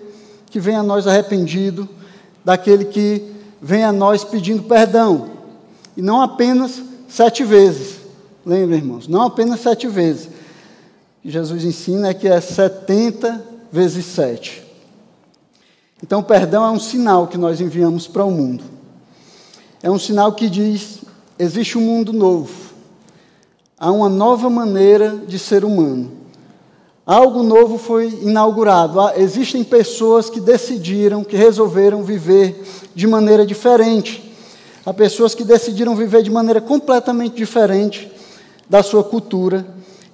que vem a nós arrependido, daquele que vem a nós pedindo perdão, e não apenas 7 vezes, lembra, irmãos, não apenas 7 vezes, o que Jesus ensina é que é 70 vezes 7, então o perdão é um sinal que nós enviamos para o mundo, é um sinal que diz: existe um mundo novo, há uma nova maneira de ser humano. Algo novo foi inaugurado. Existem pessoas que decidiram, que resolveram viver de maneira diferente. Há pessoas que decidiram viver de maneira completamente diferente da sua cultura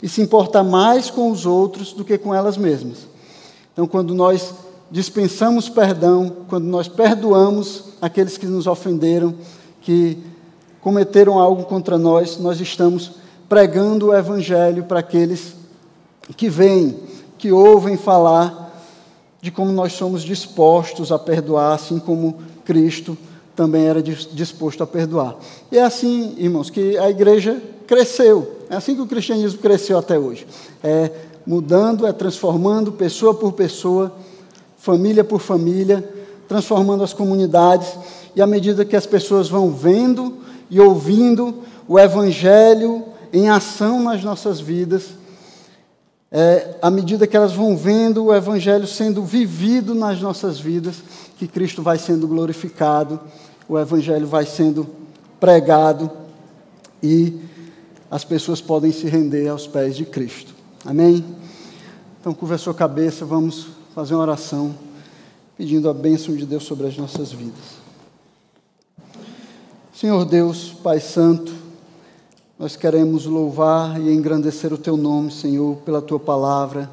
e se importar mais com os outros do que com elas mesmas. Então, quando nós dispensamos perdão, quando nós perdoamos aqueles que nos ofenderam, que cometeram algo contra nós, nós estamos pregando o Evangelho para aqueles que vêm, que ouvem falar de como nós somos dispostos a perdoar, assim como Cristo também era disposto a perdoar. E é assim, irmãos, que a igreja cresceu, é assim que o cristianismo cresceu até hoje. É mudando, é transformando pessoa por pessoa, família por família, transformando as comunidades, e à medida que as pessoas vão vendo e ouvindo o Evangelho em ação nas nossas vidas, à medida que elas vão vendo o Evangelho sendo vivido nas nossas vidas, que Cristo vai sendo glorificado, o Evangelho vai sendo pregado e as pessoas podem se render aos pés de Cristo. Amém? Então, curva a sua cabeça, vamos fazer uma oração, pedindo a bênção de Deus sobre as nossas vidas. Senhor Deus, Pai Santo, nós queremos louvar e engrandecer o Teu nome, Senhor, pela Tua palavra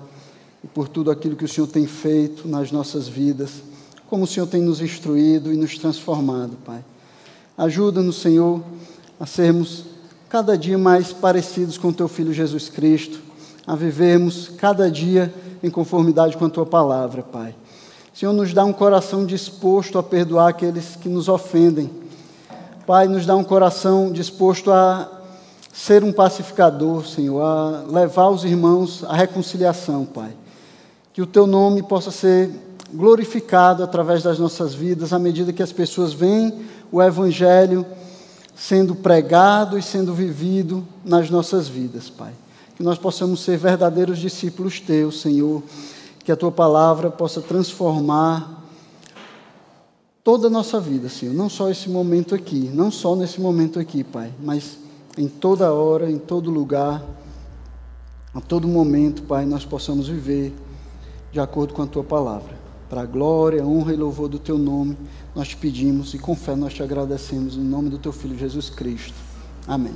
e por tudo aquilo que o Senhor tem feito nas nossas vidas, como o Senhor tem nos instruído e nos transformado, Pai. Ajuda-nos, Senhor, a sermos cada dia mais parecidos com o Teu Filho Jesus Cristo, a vivermos cada dia em conformidade com a Tua palavra, Pai. Senhor, nos dá um coração disposto a perdoar aqueles que nos ofendem. Pai, nos dá um coração disposto a ser um pacificador, Senhor, a levar os irmãos à reconciliação, Pai. Que o Teu nome possa ser glorificado através das nossas vidas, à medida que as pessoas veem o Evangelho sendo pregado e sendo vivido nas nossas vidas, Pai. Que nós possamos ser verdadeiros discípulos Teus, Senhor, que a Tua palavra possa transformar toda a nossa vida, Senhor, não só esse momento aqui, não só nesse momento aqui, Pai, mas em toda hora, em todo lugar, a todo momento, Pai, nós possamos viver de acordo com a Tua palavra. Para a glória, honra e louvor do Teu nome, nós te pedimos e com fé nós te agradecemos, em nome do Teu Filho Jesus Cristo. Amém.